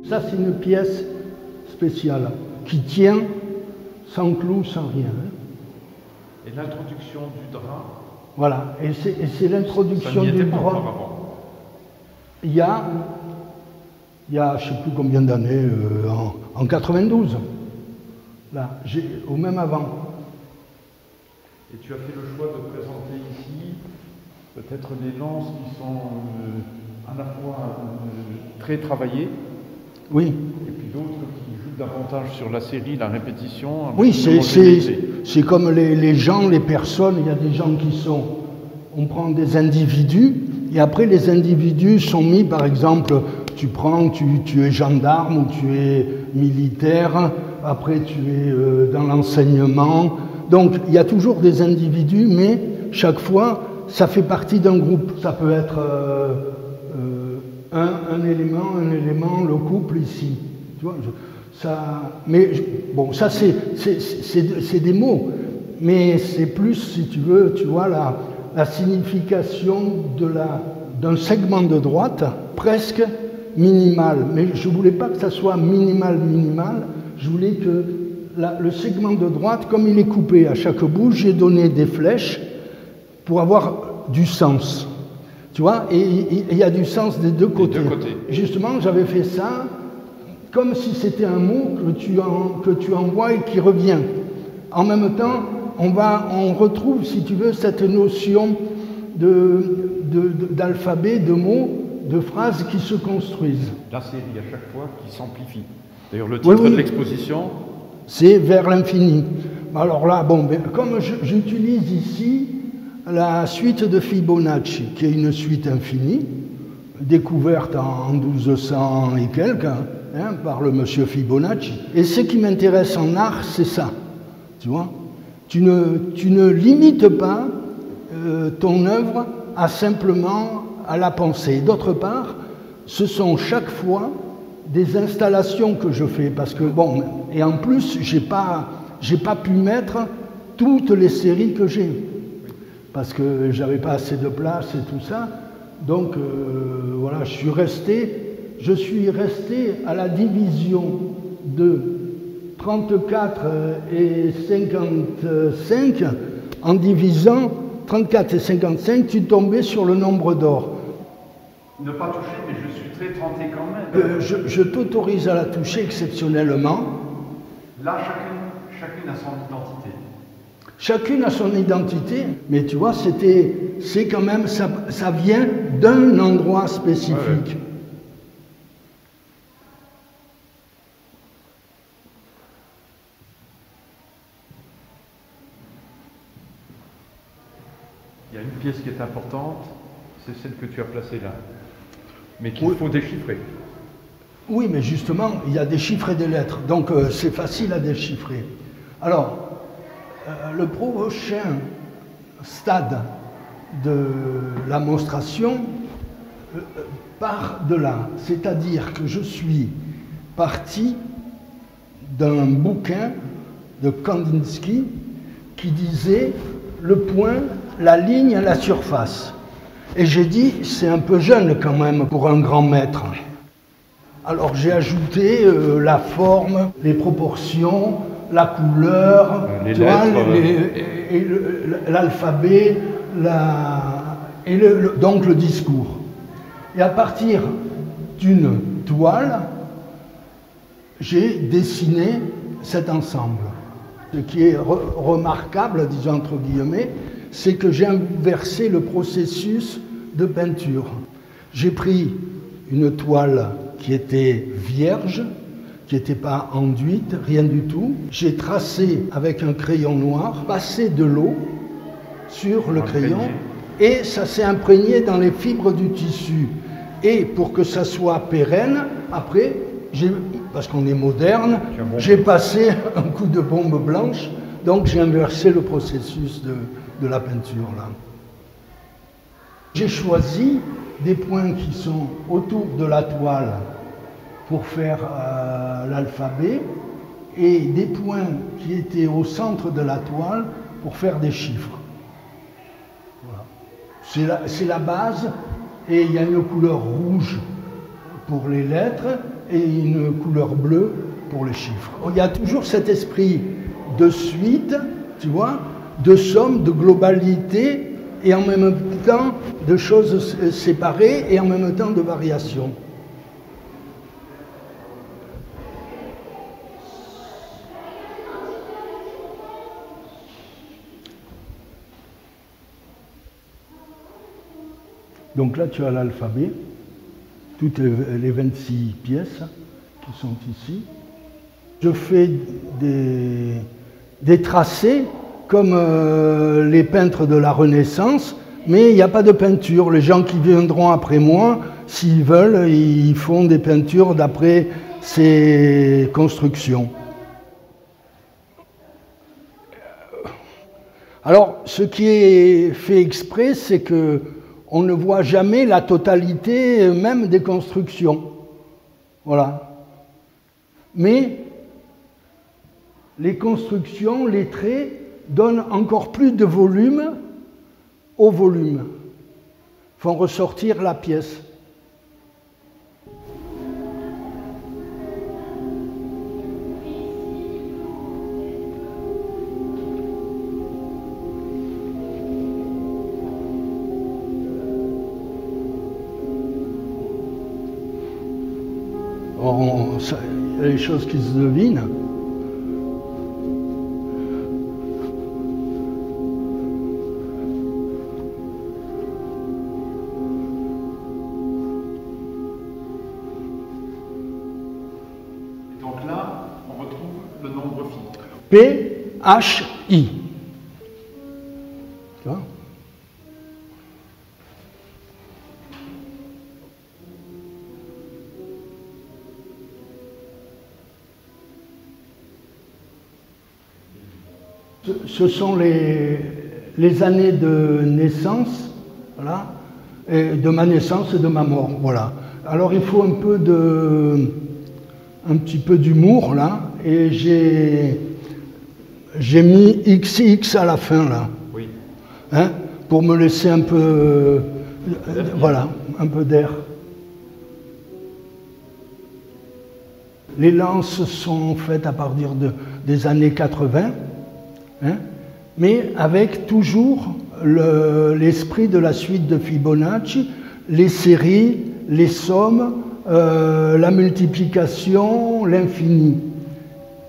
Ça, c'est une pièce spéciale qui tient sans clou, sans rien. Et l'introduction du drap. Voilà, et c'est l'introduction du drap. Il y a je ne sais plus combien d'années, en 92, là, ou même avant. Et tu as fait le choix de présenter ici peut-être des lances qui sont à la fois très travaillées, oui, et puis d'autres qui jouent davantage sur la série, la répétition. Oui, c'est comme les gens, les personnes, il y a des gens qui sont, on prend des individus, et après les individus sont mis, par exemple, tu es gendarme ou tu es militaire, après tu es dans l'enseignement. Donc il y a toujours des individus, mais chaque fois, ça fait partie d'un groupe. Ça peut être un élément, le couple ici. Tu vois, mais bon, ça c'est des mots, mais c'est plus, si tu veux, tu vois, la signification d'un segment de droite presque minimal. Mais je ne voulais pas que ça soit minimal, je voulais que le segment de droite, comme il est coupé à chaque bout, j'ai donné des flèches pour avoir du sens. Tu vois, et il y a du sens des deux côtés. Justement, j'avais fait ça comme si c'était un mot que tu envoies et qui revient. En même temps, on retrouve, si tu veux, cette notion d'alphabet, de mots, de phrases qui se construisent. La série, à chaque fois, qui s'amplifie. D'ailleurs, le titre de l'exposition, c'est Vers l'infini. Alors là, bon, comme j'utilise ici la suite de Fibonacci, qui est une suite infinie, découverte en 1200 et quelques, par le monsieur Fibonacci. Et ce qui m'intéresse en art, c'est ça. Tu vois, tu ne limites pas ton œuvre simplement à la pensée. D'autre part, ce sont chaque fois des installations que je fais, parce que bon, et en plus, j'ai pas pu mettre toutes les séries que j'ai, parce que j'avais pas assez de place et tout ça. Donc voilà, je suis resté à la division de 34 et 55. En divisant 34 et 55, tu tombais sur le nombre d'or. Ne pas toucher, mais je suis très tenté quand même. Je t'autorise à la toucher exceptionnellement. Là, chacune a son identité. Chacune a son identité, mais tu vois, c'est quand même, ça vient d'un endroit spécifique. Ouais. Il y a une pièce qui est importante, c'est celle que tu as placée là, mais qu'il faut déchiffrer. Oui, mais justement, il y a des chiffres et des lettres, donc c'est facile à déchiffrer. Alors, le prochain stade de la monstration part de là, c'est-à-dire que je suis parti d'un bouquin de Kandinsky qui disait le point, la ligne, la surface. Et j'ai dit, c'est un peu jeune quand même pour un grand maître. Alors j'ai ajouté la forme, les proportions, la couleur, l'alphabet, donc le discours. Et à partir d'une toile, j'ai dessiné cet ensemble. Ce qui est remarquable, disons entre guillemets, c'est que j'ai inversé le processus de peinture. J'ai pris une toile qui était vierge, qui n'était pas enduite, rien du tout. J'ai tracé avec un crayon noir, passé de l'eau sur le crayon, et ça s'est imprégné dans les fibres du tissu. Et pour que ça soit pérenne, après, parce qu'on est moderne, j'ai passé un coup de bombe blanche, donc j'ai inversé le processus de la peinture là. J'ai choisi des points qui sont autour de la toile pour faire l'alphabet et des points qui étaient au centre de la toile pour faire des chiffres. Voilà. C'est la base, et il y a une couleur rouge pour les lettres et une couleur bleue pour les chiffres. Il y a toujours cet esprit de suite, tu vois, de somme, de globalité, et en même temps de choses séparées, et en même temps de variations. Donc là, tu as l'alphabet, toutes les 26 pièces qui sont ici. Je fais des tracés comme les peintres de la Renaissance, mais il n'y a pas de peinture. Les gens qui viendront après moi, s'ils veulent, ils font des peintures d'après ces constructions. Alors, ce qui est fait exprès, c'est que on ne voit jamais la totalité même des constructions. Voilà. Mais les constructions, les traits, donnent encore plus de volume au volume, font ressortir la pièce. Il y a des choses qui se devinent. Et donc là, on retrouve le nombre phi. P-H-I. Tu vois ? Ce sont les années de naissance, voilà, et de ma naissance et de ma mort, voilà. Alors il faut un petit peu d'humour là, et j'ai mis XX à la fin là, oui. Hein, pour me laisser un peu, voilà, un peu d'air. Les lances sont faites à partir des années 80. Hein, mais avec toujours l'esprit de la suite de Fibonacci, les séries, les sommes, la multiplication, l'infini.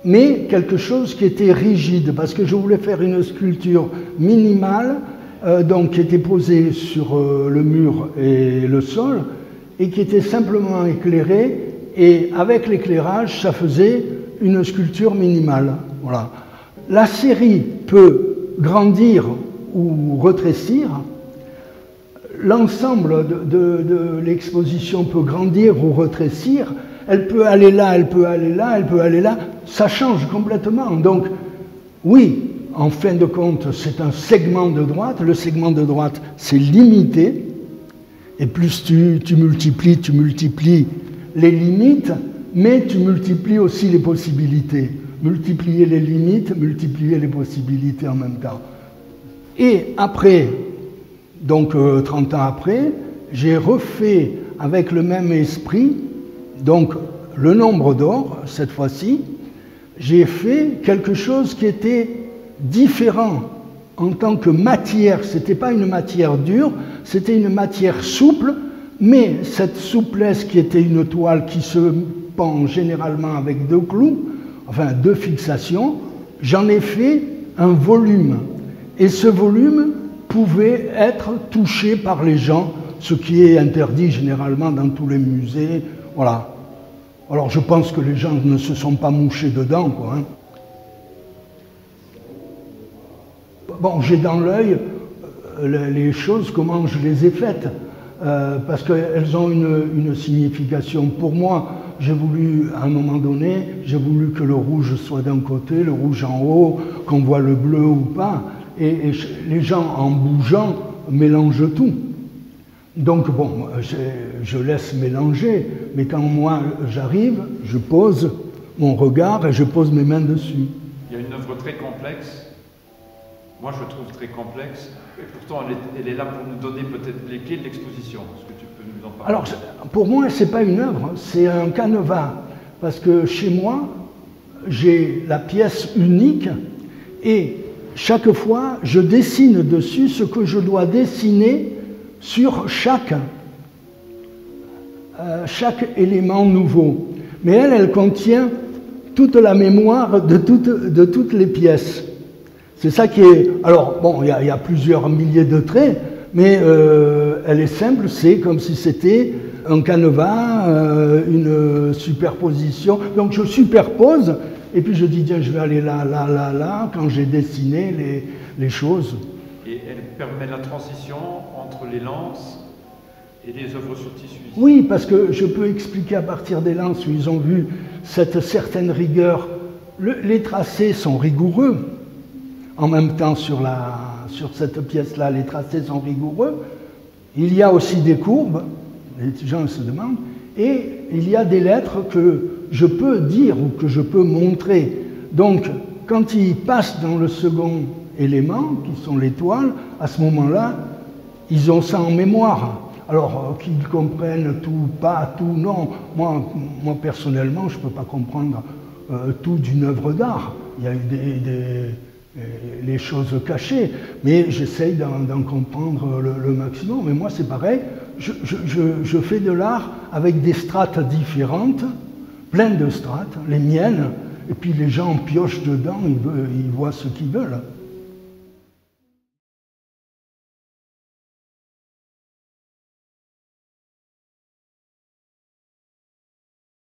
Mais quelque chose qui était rigide, parce que je voulais faire une sculpture minimale, donc qui était posée sur le mur et le sol, et qui était simplement éclairée, et avec l'éclairage, ça faisait une sculpture minimale. Voilà. La série peut grandir ou rétrécir, l'ensemble de l'exposition peut grandir ou rétrécir, elle peut aller là, elle peut aller là, elle peut aller là, ça change complètement. Donc, oui, en fin de compte, c'est un segment de droite, le segment de droite, c'est limité, et plus tu multiplies les limites, mais tu multiplies aussi les possibilités. Multiplier les limites, multiplier les possibilités en même temps. Et après, donc 30 ans après, j'ai refait avec le même esprit, donc le nombre d'or, cette fois-ci, j'ai fait quelque chose qui était différent en tant que matière. Ce n'était pas une matière dure, c'était une matière souple, mais cette souplesse qui était une toile qui se pend généralement avec 2 clous, enfin 2 fixations, j'en ai fait un volume. Et ce volume pouvait être touché par les gens, ce qui est interdit généralement dans tous les musées. Voilà. Alors je pense que les gens ne se sont pas mouchés dedans, quoi. Hein. Bon, j'ai dans l'œil les choses, comment je les ai faites, parce qu'elles ont une signification. Pour moi, j'ai voulu, à un moment donné, j'ai voulu que le rouge soit d'un côté, le rouge en haut, qu'on voit le bleu ou pas, et les gens, en bougeant, mélangent tout. Donc bon, je laisse mélanger, mais quand moi j'arrive, je pose mon regard et je pose mes mains dessus. Il y a une œuvre très complexe, moi je trouve très complexe, et pourtant elle est là pour nous donner peut-être les clés de l'exposition. Est-ce que tu peux nous en parler? Alors, pour moi, ce n'est pas une œuvre, c'est un canevas. Parce que chez moi, j'ai la pièce unique et chaque fois, je dessine dessus ce que je dois dessiner sur chaque élément nouveau. Mais elle contient toute la mémoire de toutes les pièces. C'est ça qui est... Alors, bon, il y a plusieurs milliers de traits, mais elle est simple, c'est comme si c'était un canevas, une superposition. Donc je superpose, et puis je dis, tiens, je vais aller là, là, là, là, quand j'ai dessiné les choses. Et elle permet la transition entre les lances et les œuvres sur tissu ici. Oui, parce que je peux expliquer à partir des lances où ils ont vu cette certaine rigueur. Les tracés sont rigoureux. En même temps, sur cette pièce-là, les tracés sont rigoureux. Il y a aussi des courbes, les gens se demandent, et il y a des lettres que je peux dire ou que je peux montrer. Donc, quand ils passent dans le second élément, qui sont l'étoile, à ce moment-là, ils ont ça en mémoire. Alors, qu'ils comprennent tout, pas tout, non. Moi personnellement, je ne peux pas comprendre tout d'une œuvre d'art. Il y a les choses cachées, mais j'essaye d'en comprendre le maximum. Mais moi, c'est pareil, je fais de l'art avec des strates différentes, plein de strates, les miennes, et puis les gens piochent dedans, ils voient ce qu'ils veulent.